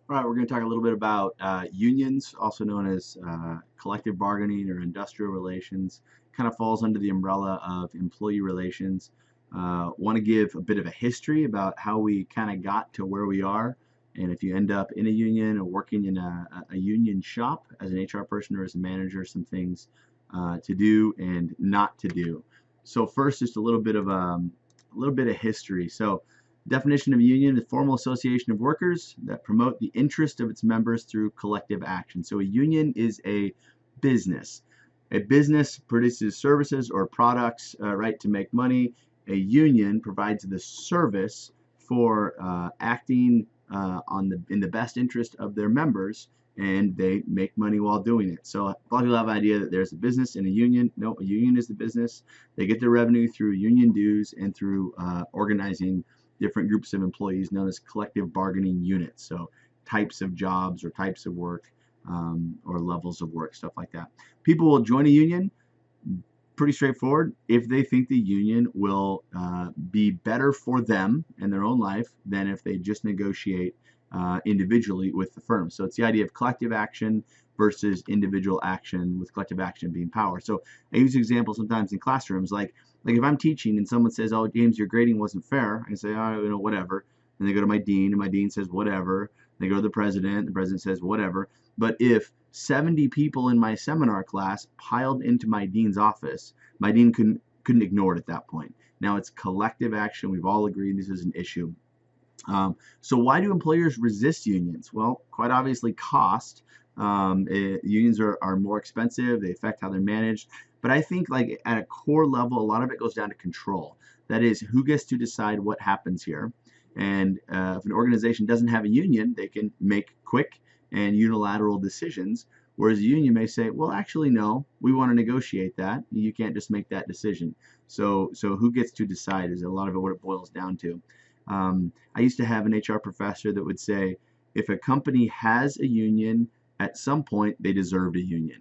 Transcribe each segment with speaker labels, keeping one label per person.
Speaker 1: All right, we're going to talk a little bit about unions, also known as collective bargaining or industrial relations. Kind of falls under the umbrella of employee relations. Want to give a bit of a history about how we kind of got to where we are. And if you end up in a union or working in a union shop as an HR person or as a manager, some things to do and not to do. So first, just a little bit of history. So definition of a union is a formal association of workers that promote the interest of its members through collective action. So a union is a business. A business produces services or products, right, to make money. A union provides the service for acting in the best interest of their members, and they make money while doing it. So a lot of people have an idea that there's a business and a union. No, a union is the business. They get their revenue through union dues and through organizing different groups of employees known as collective bargaining units. So types of jobs or types of work or levels of work, stuff like that. People will join a union, pretty straightforward, if they think the union will be better for them and their own life than if they just negotiate individually with the firm. So it's the idea of collective action versus individual action, with collective action being power. So I use examples sometimes in classrooms, like if I'm teaching and someone says, "Oh, James, your grading wasn't fair," I can say, "Oh, whatever." And they go to my dean, and my dean says, "Whatever." They go to the president says, "Whatever." But if 70 people in my seminar class piled into my dean's office, my dean couldn't ignore it at that point. Now it's collective action. We've all agreed this is an issue. So why do employers resist unions? Well, quite obviously cost. Unions are more expensive. They affect how they're managed. But I think like at a core level, a lot of it goes down to control. That is, who gets to decide what happens here. And if an organization doesn't have a union, they can make quick and unilateral decisions. Whereas a union may say, well, actually, no, we want to negotiate that. You can't just make that decision. So who gets to decide is a lot of it what it boils down to. I used to have an HR professor that would say, if a company has a union, at some point they deserved a union.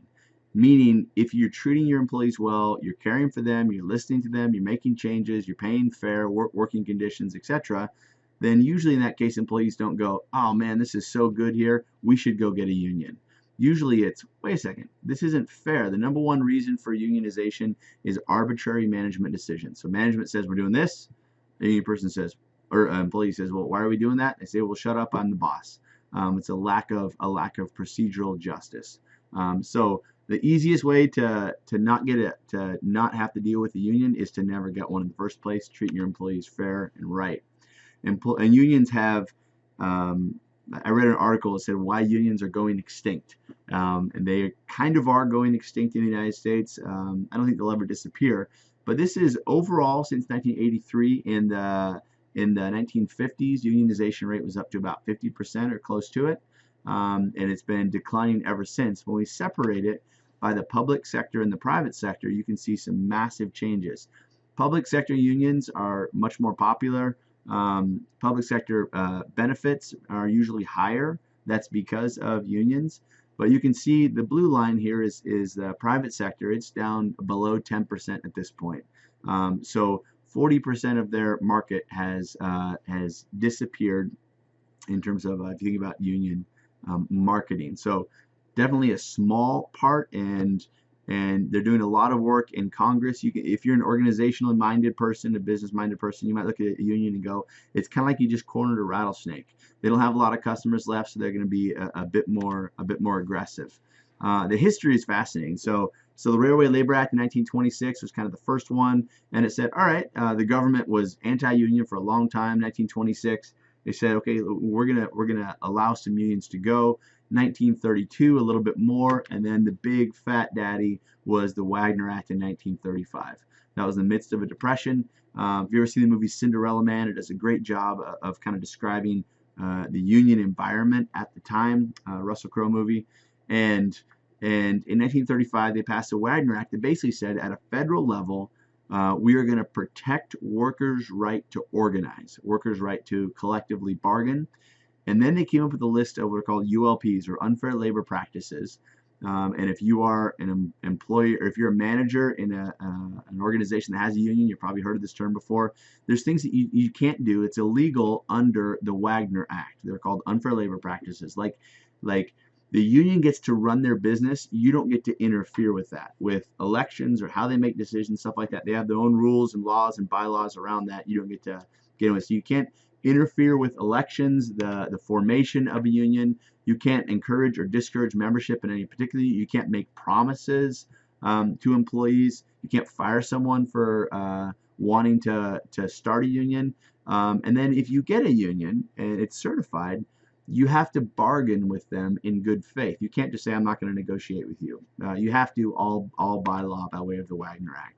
Speaker 1: Meaning, if you're treating your employees well, you're caring for them, you're listening to them, you're making changes, you're paying fair working conditions, etc., then usually in that case, employees don't go, oh man, this is so good here, we should go get a union. Usually it's, wait a second, this isn't fair. The number one reason for unionization is arbitrary management decisions. So management says we're doing this, the union person says, or an employee says, well, why are we doing that? They say, well, shut up, I'm the boss. It's a lack of procedural justice. So the easiest way to not get it, to not have to deal with the union is to never get one in the first place. Treat your employees fair and right. And unions have, I read an article that said why unions are going extinct. And they kind of are going extinct in the United States. I don't think they'll ever disappear. But this is overall since 1983. In the 1950s, unionization rate was up to about 50% or close to it. And it's been declining ever since. When we separate it by the public sector and the private sector, you can see some massive changes. Public sector unions are much more popular. Public sector benefits are usually higher. That's because of unions. But you can see the blue line here is the private sector. It's down below 10% at this point. So 40% of their market has disappeared in terms of if you think about union marketing. So definitely a small part, and they're doing a lot of work in Congress. If you're an organizationally minded person, a business minded person, you might look at a union and go, it's kind of like you just cornered a rattlesnake. They don't have a lot of customers left, so they're going to be a bit more aggressive. The history is fascinating. So the Railway Labor Act in 1926 was kind of the first one, and it said, all right, the government was anti-union for a long time. 1926, they said, okay, we're gonna allow some unions to go. 1932, a little bit more, and then the big fat daddy was the Wagner Act in 1935. That was in the midst of a depression. If you ever seen the movie Cinderella Man, it does a great job of kind of describing the union environment at the time, Russell Crowe movie. And in 1935, they passed the Wagner Act that basically said at a federal level, we are going to protect workers' right to organize, workers' right to collectively bargain. And then they came up with a list of what are called ULPs, or unfair labor practices. And if you are an employee, or if you're a manager in an organization that has a union, you've probably heard of this term before. There's things that you can't do. It's illegal under the Wagner Act. They're called unfair labor practices. Like the union gets to run their business. You don't get to interfere with that, with elections or how they make decisions, stuff like that. They have their own rules and laws and bylaws around that. You don't get to get in with. So you can't interfere with elections, the formation of a union. You can't encourage or discourage membership in any particular. You can't make promises to employees. You can't fire someone for wanting to start a union. And then if you get a union and it's certified, you have to bargain with them in good faith. You can't just say, I'm not going to negotiate with you. You have to all by law by way of the Wagner Act.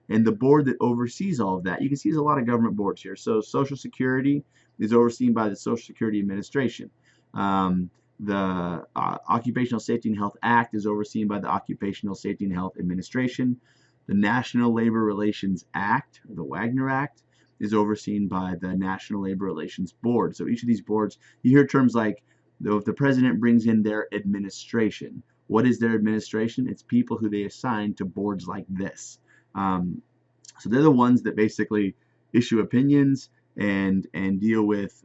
Speaker 1: And the board that oversees all of that, you can see there's a lot of government boards here. So Social Security is overseen by the Social Security Administration. The Occupational Safety and Health Act is overseen by the Occupational Safety and Health Administration. The National Labor Relations Act, or the Wagner Act, is overseen by the National Labor Relations Board. So each of these boards, you hear terms like, if the president brings in their administration. What is their administration? It's people who they assign to boards like this. So they're the ones that basically issue opinions and deal with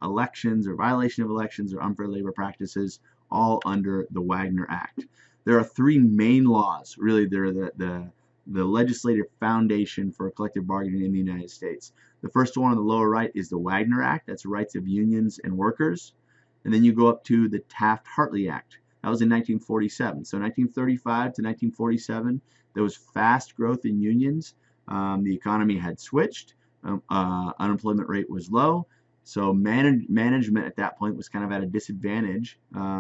Speaker 1: elections or violation of elections or unfair labor practices, all under the Wagner Act. There are three main laws. Really, they're the legislative foundation for collective bargaining in the United States. The first one on the lower right is the Wagner Act. That's rights of unions and workers. And then you go up to the Taft-Hartley Act. That was in 1947. So 1935 to 1947, there was fast growth in unions. The economy had switched. Unemployment rate was low. So management at that point was kind of at a disadvantage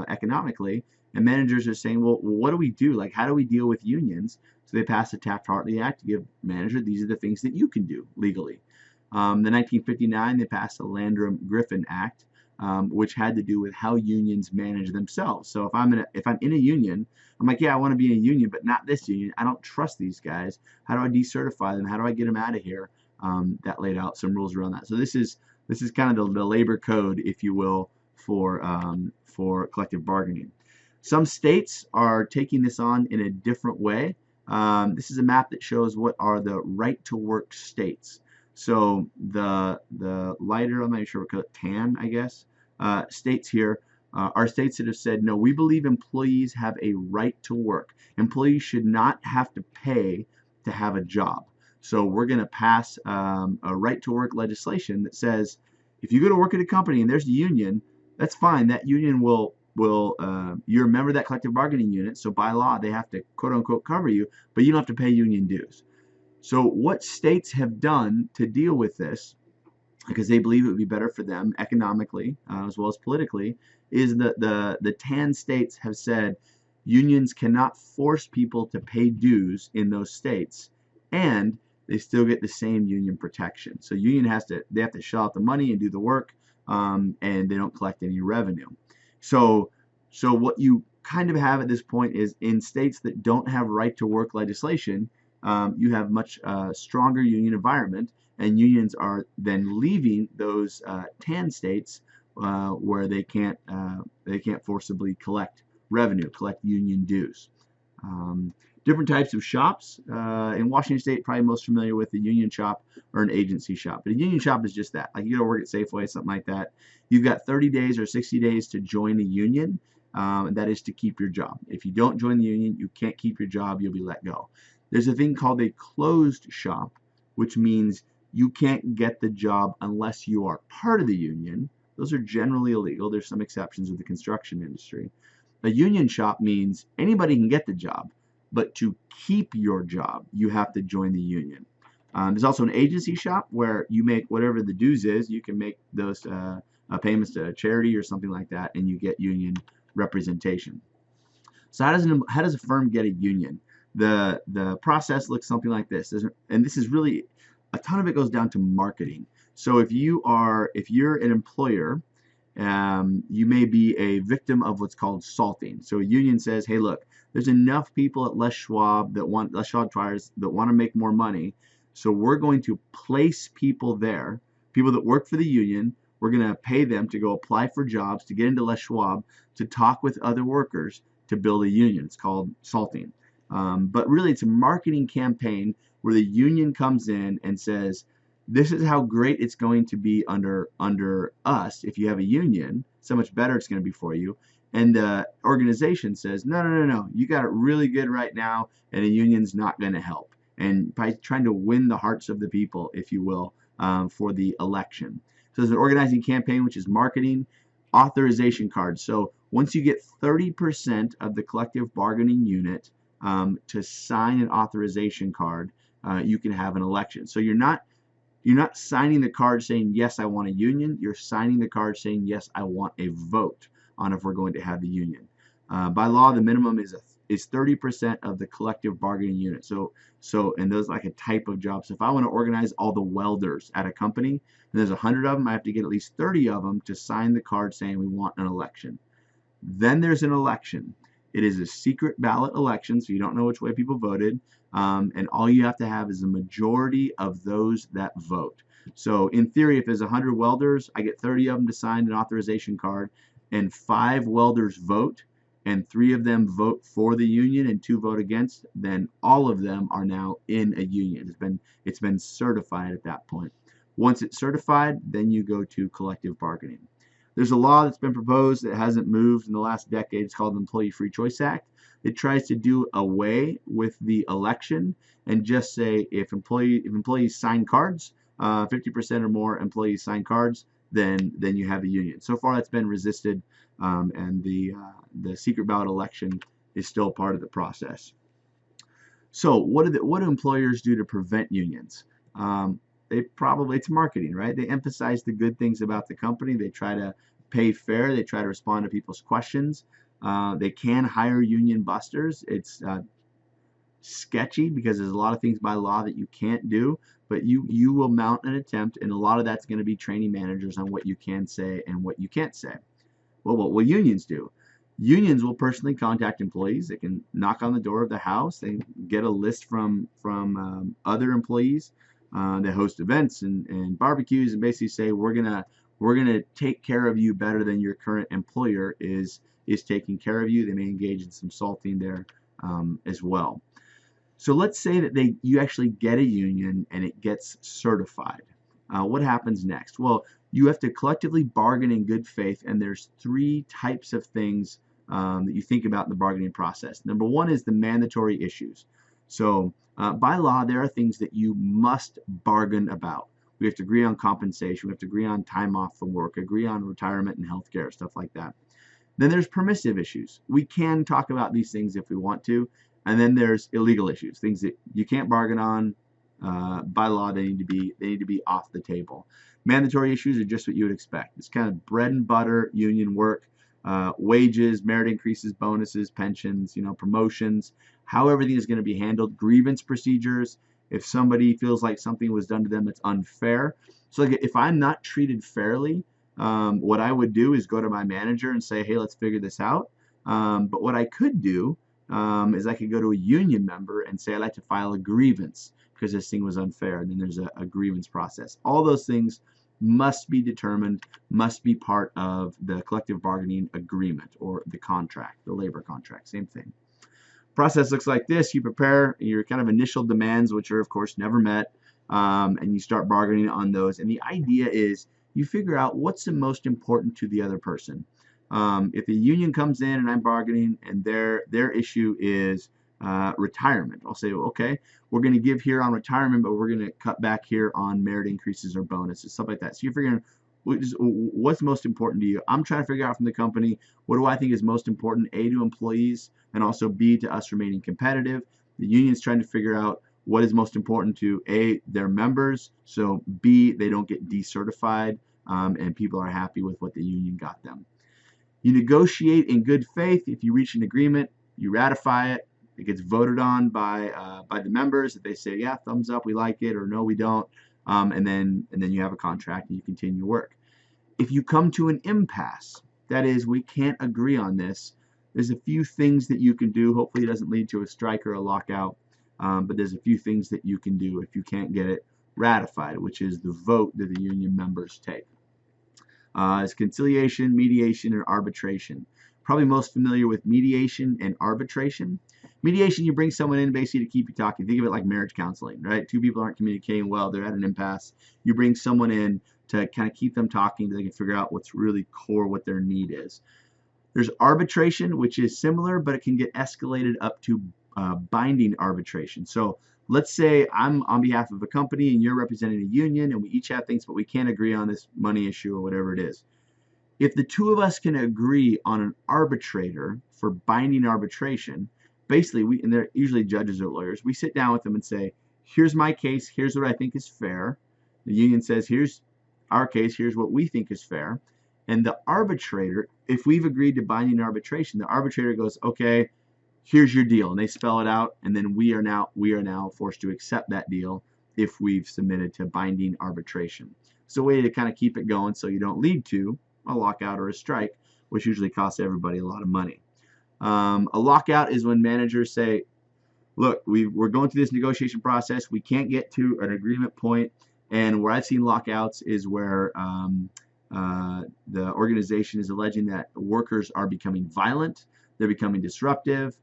Speaker 1: economically. And managers are saying, well, what do we do? Like, how do we deal with unions? So they passed the Taft-Hartley Act to give manager, these are the things that you can do legally. Then 1959, they passed the Landrum-Griffin Act, which had to do with how unions manage themselves. So if I'm in a union, I'm like, yeah, I want to be in a union, but not this union. I don't trust these guys. How do I decertify them? How do I get them out of here? That laid out some rules around that. So this is kind of the labor code, if you will, for collective bargaining. Some states are taking this on in a different way. This is a map that shows what are the right-to-work states. So the lighter, I'm not sure what color, tan, I guess, states here are states that have said, no, we believe employees have a right to work. Employees should not have to pay to have a job. So we're going to pass a right-to-work legislation that says, if you go to work at a company and there's a union, that's fine. That union will you're a member of that collective bargaining unit, so by law they have to quote-unquote cover you, but you don't have to pay union dues. So what states have done to deal with this, because they believe it would be better for them economically as well as politically, is that the TAN states have said unions cannot force people to pay dues in those states, and they still get the same union protection. So union they have to shell out the money and do the work, and they don't collect any revenue. So what you kind of have at this point is, in states that don't have right-to-work legislation, you have much stronger union environment, and unions are then leaving those TAN states where they can't forcibly collect revenue, collect union dues. Different types of shops. In Washington State, probably most familiar with the union shop or an agency shop. But a union shop is just that. Like, you go to work at Safeway, something like that. You've got 30 days or 60 days to join a union. That is to keep your job. If you don't join the union, you can't keep your job. You'll be let go. There's a thing called a closed shop, which means you can't get the job unless you are part of the union. Those are generally illegal. There's some exceptions with the construction industry. A union shop means anybody can get the job, but to keep your job, you have to join the union. There's also an agency shop where you make whatever the dues is. You can make those payments to a charity or something like that, and you get union representation. So how does a firm get a union? The process looks something like this, and this is really, a ton of it goes down to marketing. So if you're an employer, you may be a victim of what's called salting. So a union says, hey, look, there's enough people at Les Schwab tires that want to make more money, so we're going to place people there, people that work for the union. We're going to pay them to go apply for jobs, to get into Les Schwab, to talk with other workers, to build a union. It's called salting. But really, it's a marketing campaign where the union comes in and says, this is how great it's going to be under us if you have a union, so much better it's going to be for you. And the organization says, no, no, no, no, you got it really good right now, and a union's not going to help. And by trying to win the hearts of the people, if you will, for the election. So there's an organizing campaign, which is marketing, authorization cards. So once you get 30% of the collective bargaining unit to sign an authorization card, you can have an election. So you're not signing the card saying, yes, I want a union. You're signing the card saying, yes, I want a vote on if we're going to have the union. By law, the minimum is 30% of the collective bargaining unit. And those like a type of job. So if I want to organize all the welders at a company, and there's 100 of them, I have to get at least 30 of them to sign the card saying we want an election. Then there's an election. It is a secret ballot election, so you don't know which way people voted. And all you have to have is a majority of those that vote. So in theory, if there's 100 welders, I get 30 of them to sign an authorization card, and 5 welders vote, and 3 of them vote for the union and 2 vote against, then all of them are now in a union. It's been certified at that point. Once it's certified, then you go to collective bargaining. There's a law that's been proposed that hasn't moved in the last decade. It's called the Employee Free Choice Act. It tries to do away with the election and just say if employees sign cards, 50% or more employees sign cards, then you have a union. So far, that's been resisted, and the secret ballot election is still part of the process. So what do employers do to prevent unions? It's marketing, right? They emphasize the good things about the company. They try to pay fair. They try to respond to people's questions. They can hire union busters. It's sketchy because there's a lot of things by law that you can't do, but you will mount an attempt, and a lot of that's going to be training managers on what you can say and what you can't say. Well, what will unions do? Unions will personally contact employees. They can knock on the door of the house. They get a list from other employees. They host events and barbecues and basically say we're gonna take care of you better than your current employer is taking care of you. They may engage in some salting there as well. So let's say that you actually get a union and it gets certified. What happens next? Well, you have to collectively bargain in good faith, and there's 3 types of things that you think about in the bargaining process. Number 1 is the mandatory issues. So by law, there are things that you must bargain about. We have to agree on compensation. We have to agree on time off from work, agree on retirement and health care, stuff like that. Then there's permissive issues. We can talk about these things if we want to. And then there's illegal issues, things that you can't bargain on. By law, they need to be off the table. Mandatory issues are just what you would expect. It's kind of bread and butter union work, wages, merit increases, bonuses, pensions, promotions, how everything is going to be handled. Grievance procedures, if somebody feels like something was done to them that's unfair. So like if I'm not treated fairly, what I would do is go to my manager and say, hey, let's figure this out. But what I could do is I could go to a union member and say I'd like to file a grievance because this thing was unfair, and then there's a grievance process. All those things must be determined, must be part of the collective bargaining agreement or the contract, the labor contract, same thing. Process looks like this. You prepare your kind of initial demands, which are of course never met, and you start bargaining on those. And the idea is you figure out what's the most important to the other person. If the union comes in and I'm bargaining and their issue is retirement, I'll say, okay, we're going to give here on retirement, but we're going to cut back here on merit increases or bonuses, stuff like that. So you're figuring what's most important to you. I'm trying to figure out from the company, what do I think is most important, A, to employees, and also B, to us remaining competitive. The union's trying to figure out what is most important to A, their members, so B, they don't get decertified, and people are happy with what the union got them. You negotiate in good faith. If you reach an agreement, you ratify it. It gets voted on by the members. If they say, yeah, thumbs up, we like it, or no, we don't, and then you have a contract and you continue work. If you come to an impasse, that is, we can't agree on this, there's a few things that you can do. Hopefully it doesn't lead to a strike or a lockout, but there's a few things that you can do if you can't get it ratified, which is the vote that the union members take. is conciliation, mediation, and arbitration. Probably most familiar with mediation and arbitration. Mediation, you bring someone in basically to keep you talking. Think of it like marriage counseling, right? Two people aren't communicating well, they're at an impasse. You bring someone in to kind of keep them talking so they can figure out what's really core, what their need is. There's arbitration, which is similar, but it can get escalated up to binding arbitration. So let's say I'm on behalf of a company and you're representing a union and we each have things, but we can't agree on this money issue or whatever it is. If the two of us can agree on an arbitrator for binding arbitration, basically, and they're usually judges or lawyers, we sit down with them and say, here's my case, here's what I think is fair. The union says, here's our case, here's what we think is fair. And the arbitrator, if we've agreed to binding arbitration, the arbitrator goes, okay, here's your deal, and they spell it out, and then we are now forced to accept that deal if we've submitted to binding arbitration. It's a way to kind of keep it going so you don't lead to a lockout or a strike, which usually costs everybody a lot of money. A lockout is when managers say, look, we're going through this negotiation process, we can't get to an agreement point, and where I've seen lockouts is where the organization is alleging that workers are becoming violent, they're becoming disruptive,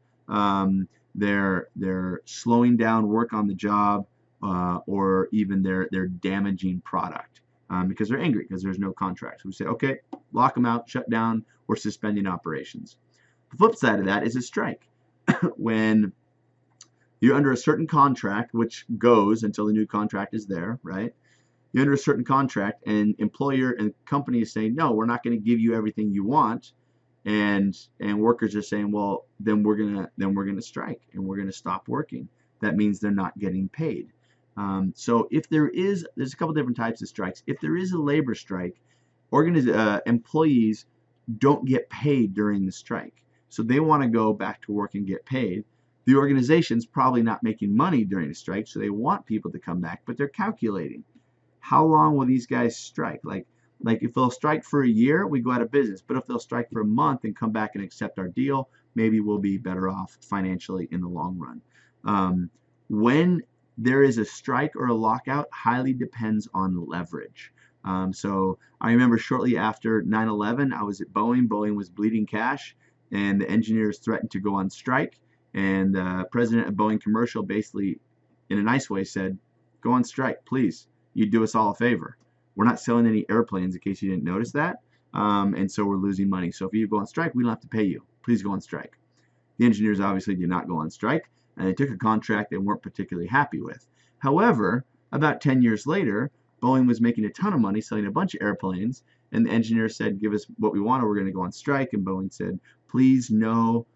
Speaker 1: they're slowing down work on the job, or even they're damaging product because they're angry because there's no contract. So we say, okay, lock them out, shut down, or suspending operations. The flip side of that is a strike. When you're under a certain contract, which goes until the new contract is there, right? You're under a certain contract, and employer and company is saying, no, we're not going to give you everything you want, and workers are saying, well, then we're gonna strike and we're gonna stop working. That means they're not getting paid. So if there's a couple different types of strikes. If there is a labor strike, employees don't get paid during the strike. So they want to go back to work and get paid. The organization's probably not making money during the strike, so they want people to come back, but they're calculating how long will these guys strike. Like if they'll strike for a year, we go out of business. But if they'll strike for a month and come back and accept our deal, maybe we'll be better off financially in the long run. When there is a strike or a lockout, highly depends on leverage. So I remember shortly after 9/11, I was at Boeing. Boeing was bleeding cash, and the engineers threatened to go on strike. And the president of Boeing Commercial basically, in a nice way, said, go on strike, please. You do us all a favor. We're not selling any airplanes, in case you didn't notice that. And so we're losing money. So if you go on strike, we don't have to pay you. Please go on strike. The engineers obviously did not go on strike, and they took a contract they weren't particularly happy with. However, about 10 years later, Boeing was making a ton of money selling a bunch of airplanes, and the engineers said, give us what we want or we're going to go on strike. And Boeing said, please, no,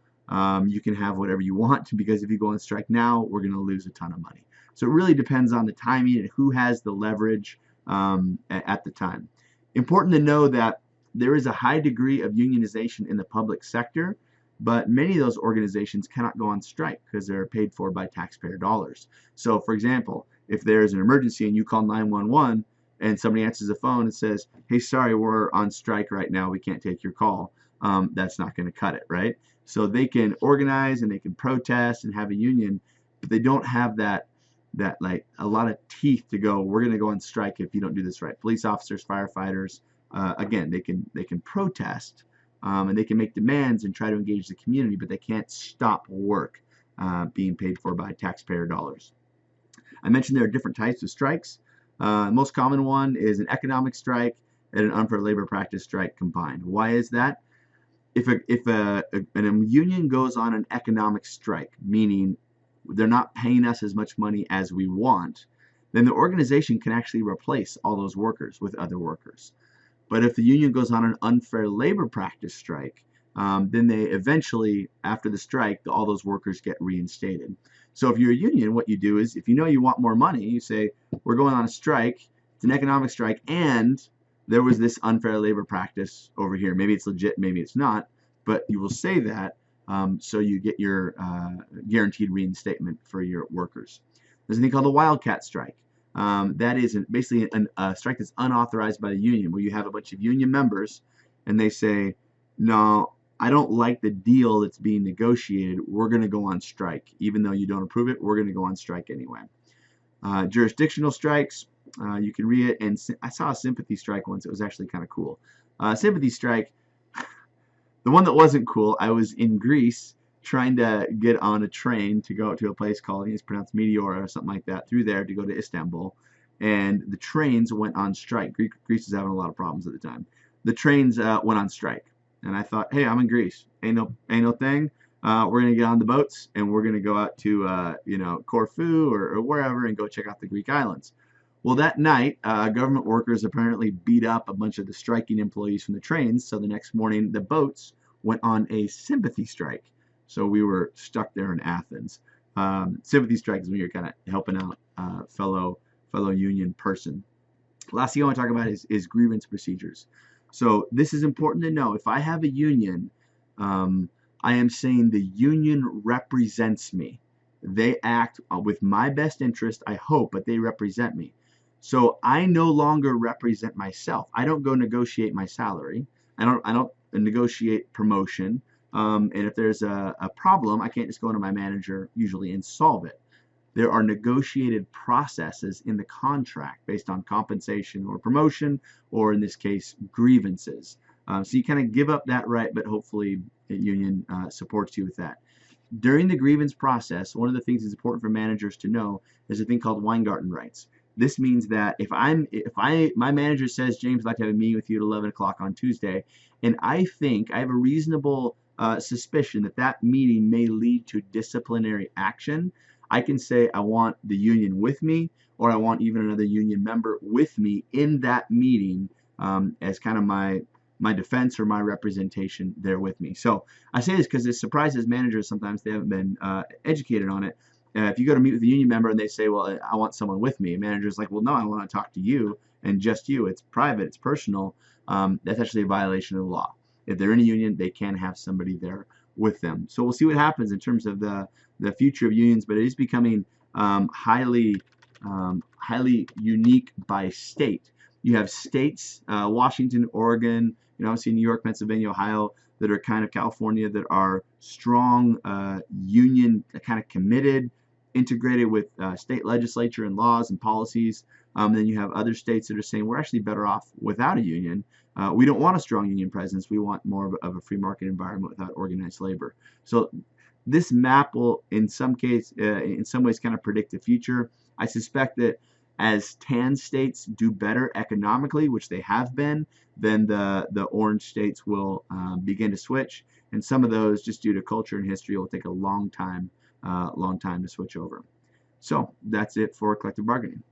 Speaker 1: you can have whatever you want, because if you go on strike now, we're going to lose a ton of money. So it really depends on the timing and who has the leverage at the time. Important to know that there is a high degree of unionization in the public sector, but many of those organizations cannot go on strike because they're paid for by taxpayer dollars. So for example, if there's an emergency and you call 911 and somebody answers the phone and says, hey, sorry, we're on strike right now, we can't take your call, that's not going to cut it, right? So they can organize and they can protest and have a union, but they don't have that like a lot of teeth to go, we're going to go on strike if you don't do this right. Police officers, firefighters, again, they can protest and they can make demands and try to engage the community, but they can't stop work being paid for by taxpayer dollars. I mentioned there are different types of strikes. The most common one is an economic strike and an unfair labor practice strike combined. Why is that? If a union goes on an economic strike, meaning they're not paying us as much money as we want, then the organization can actually replace all those workers with other workers. But if the union goes on an unfair labor practice strike, then they eventually, after the strike, all those workers get reinstated. So if you're a union, what you do is, if you know you want more money, you say, we're going on a strike, it's an economic strike, and there was this unfair labor practice over here. Maybe it's legit, maybe it's not, but you will say that so you get your guaranteed reinstatement for your workers. There's a thing called a wildcat strike. That is basically a strike that's unauthorized by the union, where you have a bunch of union members and they say, no, I don't like the deal that's being negotiated, we're going to go on strike. Even though you don't approve it, we're going to go on strike anyway. Jurisdictional strikes, you can read it, and I saw a sympathy strike once. It was actually kind of cool. Sympathy strike, the one that wasn't cool, I was in Greece trying to get on a train to go to a place called, I think it's pronounced Meteora or something like that, through there to go to Istanbul. And the trains went on strike. Greece was having a lot of problems at the time. The trains went on strike. And I thought, hey, I'm in Greece. Ain't no thing. We're gonna get on the boats and we're gonna go out to Corfu or wherever and go check out the Greek islands. Well, that night, government workers apparently beat up a bunch of the striking employees from the trains. So the next morning, the boats went on a sympathy strike. So we were stuck there in Athens. Sympathy strike is when you're kind of helping out fellow union person. Last thing I want to talk about is grievance procedures. So this is important to know. If I have a union, I am saying the union represents me. They act with my best interest, I hope, but they represent me. So I no longer represent myself. I don't go negotiate my salary. I don't negotiate promotion. And if there's a problem, I can't just go to my manager usually and solve it. There are negotiated processes in the contract based on compensation or promotion, or in this case, grievances. So you kind of give up that right, but hopefully the union supports you with that. During the grievance process, one of the things that's important for managers to know is a thing called Weingarten rights. This means that if my manager says, James, I'd like to have a meeting with you at 11 o'clock on Tuesday, and I have a reasonable suspicion that that meeting may lead to disciplinary action, I can say I want the union with me, or I want even another union member with me in that meeting as kind of my defense or my representation there with me. So I say this because it surprises managers sometimes. They haven't been educated on it. If you go to meet with a union member and they say, well, I want someone with me, a manager's like, well, no, I want to talk to you and just you. It's private, it's personal. That's actually a violation of the law. If they're in a union, they can have somebody there with them. So we'll see what happens in terms of the future of unions, but it is becoming highly unique by state. You have states, Washington, Oregon, obviously New York, Pennsylvania, Ohio, that are kind of California, that are strong union kind of committed, integrated with state legislature and laws and policies. Then you have other states that are saying we're actually better off without a union. We don't want a strong union presence. We want more of a free market environment without organized labor. So this map will, in some ways, kind of predict the future. I suspect that as tan states do better economically, which they have been, then the orange states will begin to switch, and some of those, just due to culture and history, will take a long time to switch over. So that's it for collective bargaining.